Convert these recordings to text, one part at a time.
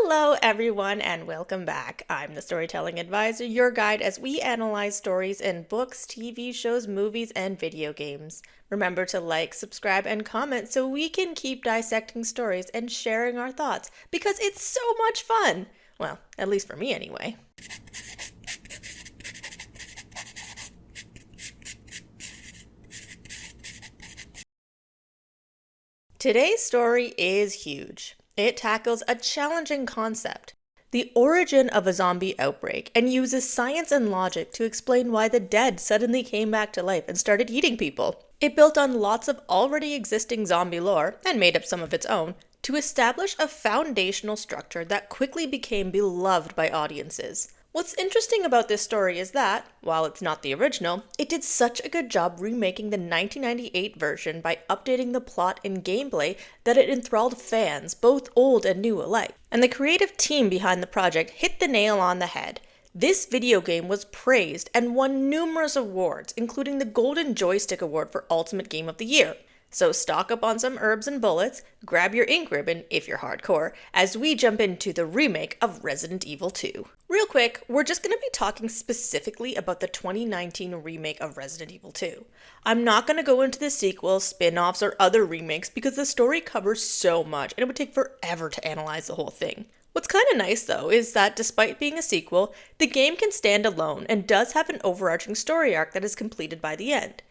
Hello, everyone, and welcome back. I'm the Storytelling Advisor, your guide as we analyze stories in books, TV shows, movies, and video games. Remember to like, subscribe, and comment so we can keep dissecting stories and sharing our thoughts because it's so much fun. Well, at least for me, anyway. Today's story is huge. It tackles a challenging concept, the origin of a zombie outbreak, and uses science and logic to explain why the dead suddenly came back to life and started eating people. It built on lots of already existing zombie lore, and made up some of its own, to establish a foundational structure that quickly became beloved by audiences. What's interesting about this story is that, while it's not the original, it did such a good job remaking the 1998 version by updating the plot and gameplay that it enthralled fans, both old and new alike. And the creative team behind the project hit the nail on the head. This video game was praised and won numerous awards, including the Golden Joystick Award for Ultimate Game of the Year. So stock up on some herbs and bullets, grab your ink ribbon if you're hardcore, as we jump into the remake of Resident Evil 2. Real quick, we're just going to be talking specifically about the 2019 remake of Resident Evil 2. I'm not going to go into the sequels, spin-offs, or other remakes because the story covers so much and it would take forever to analyze the whole thing. What's kind of nice though is that despite being a sequel, the game can stand alone and does have an overarching story arc that is completed by the end.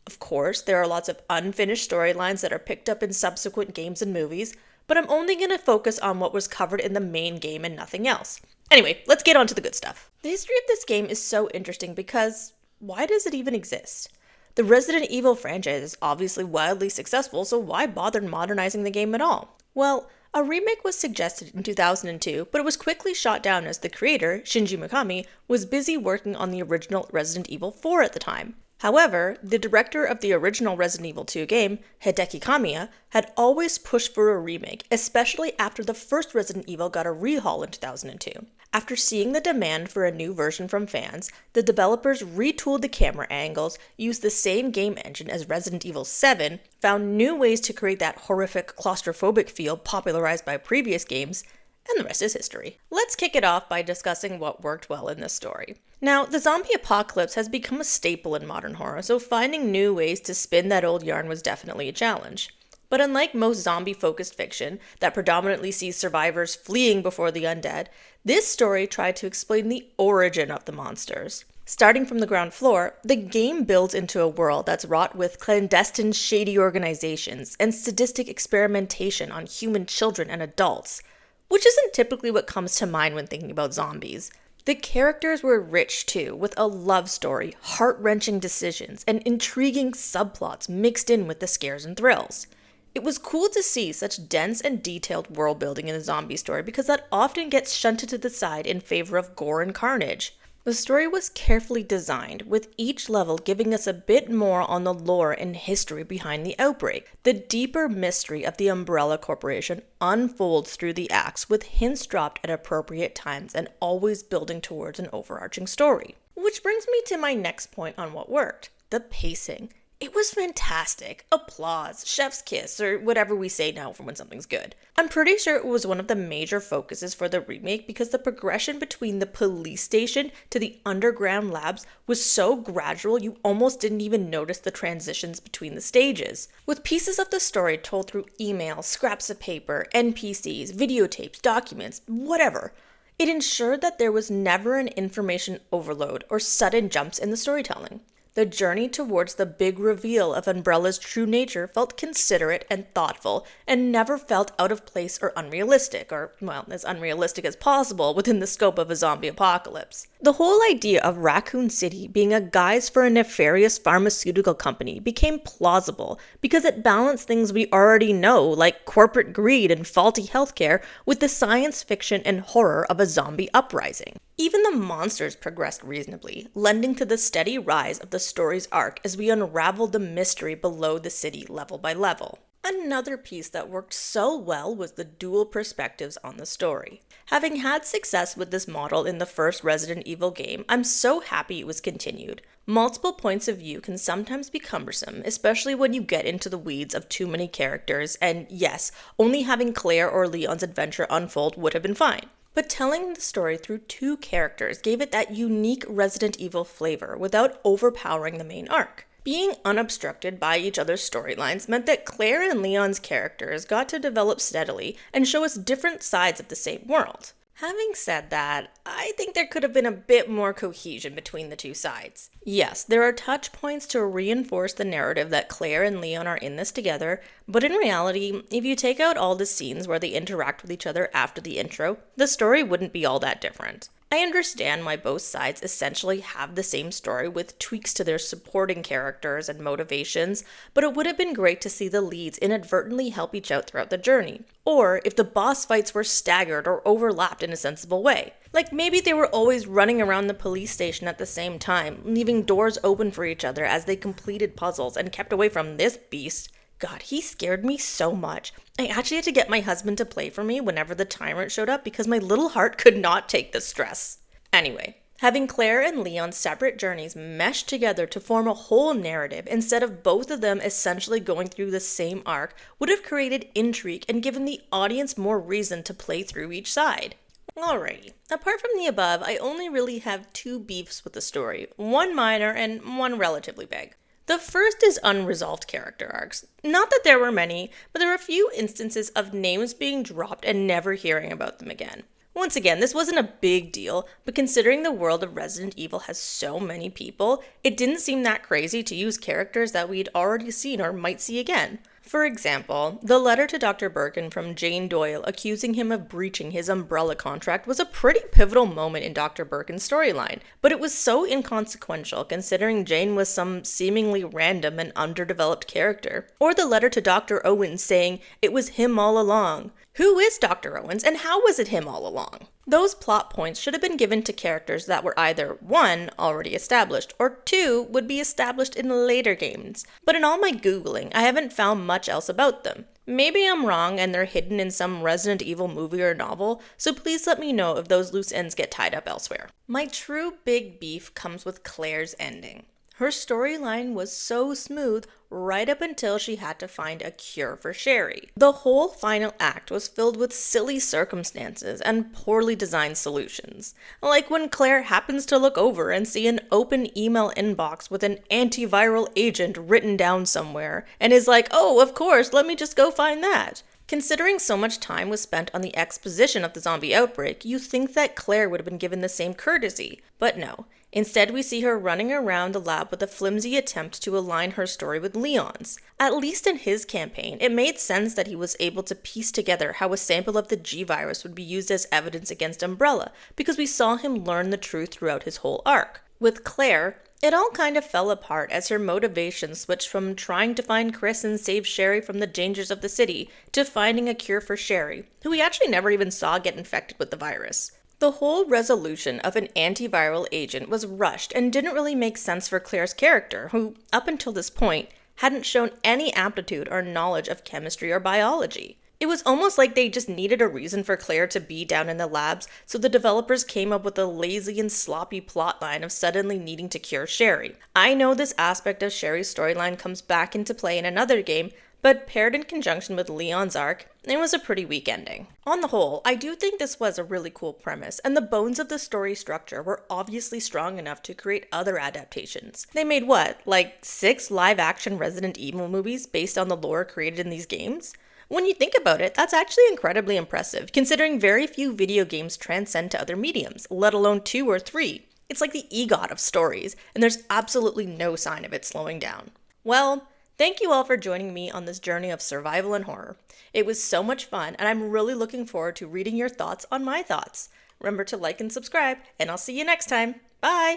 Of course, there are lots of unfinished storylines that are picked up in subsequent games and movies, but I'm only going to focus on what was covered in the main game and nothing else. Anyway, let's get on to the good stuff. The history of this game is so interesting because why does it even exist? The Resident Evil franchise is obviously wildly successful, so why bother modernizing the game at all? Well, a remake was suggested in 2002, but it was quickly shot down as the creator, Shinji Mikami, was busy working on the original Resident Evil 4 at the time. However, the director of the original Resident Evil 2 game, Hideki Kamiya, had always pushed for a remake, especially after the first Resident Evil got a rehaul in 2002. After seeing the demand for a new version from fans, the developers retooled the camera angles, used the same game engine as Resident Evil 7, found new ways to create that horrific claustrophobic feel popularized by previous games, and the rest is history. Let's kick it off by discussing what worked well in this story. Now, the zombie apocalypse has become a staple in modern horror, so finding new ways to spin that old yarn was definitely a challenge. But unlike most zombie-focused fiction that predominantly sees survivors fleeing before the undead, this story tried to explain the origin of the monsters. Starting from the ground floor, the game builds into a world that's wrought with clandestine, shady organizations and sadistic experimentation on human children and adults, which isn't typically what comes to mind when thinking about zombies. The characters were rich too, with a love story, heart-wrenching decisions, and intriguing subplots mixed in with the scares and thrills. It was cool to see such dense and detailed world building in a zombie story because that often gets shunted to the side in favor of gore and carnage. The story was carefully designed, with each level giving us a bit more on the lore and history behind the outbreak. The deeper mystery of the Umbrella Corporation unfolds through the acts, with hints dropped at appropriate times and always building towards an overarching story. Which brings me to my next point on what worked: the pacing. It was fantastic. Applause, chef's kiss, or whatever we say now for when something's good. I'm pretty sure it was one of the major focuses for the remake because the progression between the police station to the underground labs was so gradual you almost didn't even notice the transitions between the stages. With pieces of the story told through emails, scraps of paper, NPCs, videotapes, documents, whatever, it ensured that there was never an information overload or sudden jumps in the storytelling. The journey towards the big reveal of Umbrella's true nature felt considerate and thoughtful, and never felt out of place or unrealistic, or, well, as unrealistic as possible within the scope of a zombie apocalypse. The whole idea of Raccoon City being a guise for a nefarious pharmaceutical company became plausible because it balanced things we already know, like corporate greed and faulty healthcare, with the science fiction and horror of a zombie uprising. Even the monsters progressed reasonably, lending to the steady rise of the story's arc as we unraveled the mystery below the city level by level. Another piece that worked so well was the dual perspectives on the story. Having had success with this model in the first Resident Evil game, I'm so happy it was continued. Multiple points of view can sometimes be cumbersome, especially when you get into the weeds of too many characters, and yes, only having Claire or Leon's adventure unfold would have been fine. But telling the story through two characters gave it that unique Resident Evil flavor without overpowering the main arc. Being unobstructed by each other's storylines meant that Claire and Leon's characters got to develop steadily and show us different sides of the same world. Having said that, I think there could have been a bit more cohesion between the two sides. Yes, there are touch points to reinforce the narrative that Claire and Leon are in this together, but in reality, if you take out all the scenes where they interact with each other after the intro, the story wouldn't be all that different. I understand why both sides essentially have the same story with tweaks to their supporting characters and motivations, but it would have been great to see the leads inadvertently help each out throughout the journey, or if the boss fights were staggered or overlapped in a sensible way. Like maybe they were always running around the police station at the same time, leaving doors open for each other as they completed puzzles and kept away from this beast. God, he scared me so much. I actually had to get my husband to play for me whenever the Tyrant showed up because my little heart could not take the stress. Anyway, having Claire and Leon's separate journeys meshed together to form a whole narrative instead of both of them essentially going through the same arc would have created intrigue and given the audience more reason to play through each side. Alrighty, apart from the above, I only really have two beefs with the story, one minor and one relatively big. The first is unresolved character arcs. Not that there were many, but there were a few instances of names being dropped and never hearing about them again. Once again, this wasn't a big deal, but considering the world of Resident Evil has so many people, it didn't seem that crazy to use characters that we'd already seen or might see again. For example, the letter to Dr. Birkin from Jane Doyle accusing him of breaching his Umbrella contract was a pretty pivotal moment in Dr. Birkin's storyline, but it was so inconsequential considering Jane was some seemingly random and underdeveloped character. Or the letter to Dr. Owens saying it was him all along. Who is Dr. Owens and how was it him all along? Those plot points should have been given to characters that were either 1. Already established, or 2. Would be established in later games. But in all my Googling, I haven't found much else about them. Maybe I'm wrong and they're hidden in some Resident Evil movie or novel, so please let me know if those loose ends get tied up elsewhere. My true big beef comes with Claire's ending. Her storyline was so smooth right up until she had to find a cure for Sherry. The whole final act was filled with silly circumstances and poorly designed solutions. Like when Claire happens to look over and see an open email inbox with an antiviral agent written down somewhere, and is like, oh, of course, let me just go find that. Considering so much time was spent on the exposition of the zombie outbreak, you think that Claire would have been given the same courtesy, but no. Instead, we see her running around the lab with a flimsy attempt to align her story with Leon's. At least in his campaign, it made sense that he was able to piece together how a sample of the G-virus would be used as evidence against Umbrella, because we saw him learn the truth throughout his whole arc. With Claire, it all kind of fell apart as her motivation switched from trying to find Chris and save Sherry from the dangers of the city to finding a cure for Sherry, who we actually never even saw get infected with the virus. The whole resolution of an antiviral agent was rushed and didn't really make sense for Claire's character, who, up until this point, hadn't shown any aptitude or knowledge of chemistry or biology. It was almost like they just needed a reason for Claire to be down in the labs, so the developers came up with a lazy and sloppy plotline of suddenly needing to cure Sherry. I know this aspect of Sherry's storyline comes back into play in another game, but paired in conjunction with Leon's arc, it was a pretty weak ending. On the whole, I do think this was a really cool premise, and the bones of the story structure were obviously strong enough to create other adaptations. They made what, like 6 live-action Resident Evil movies based on the lore created in these games? When you think about it, that's actually incredibly impressive, considering very few video games transcend to other mediums, let alone 2 or 3. It's like the EGOT of stories, and there's absolutely no sign of it slowing down. Well, thank you all for joining me on this journey of survival and horror. It was so much fun, and I'm really looking forward to reading your thoughts on my thoughts. Remember to like and subscribe, and I'll see you next time. Bye!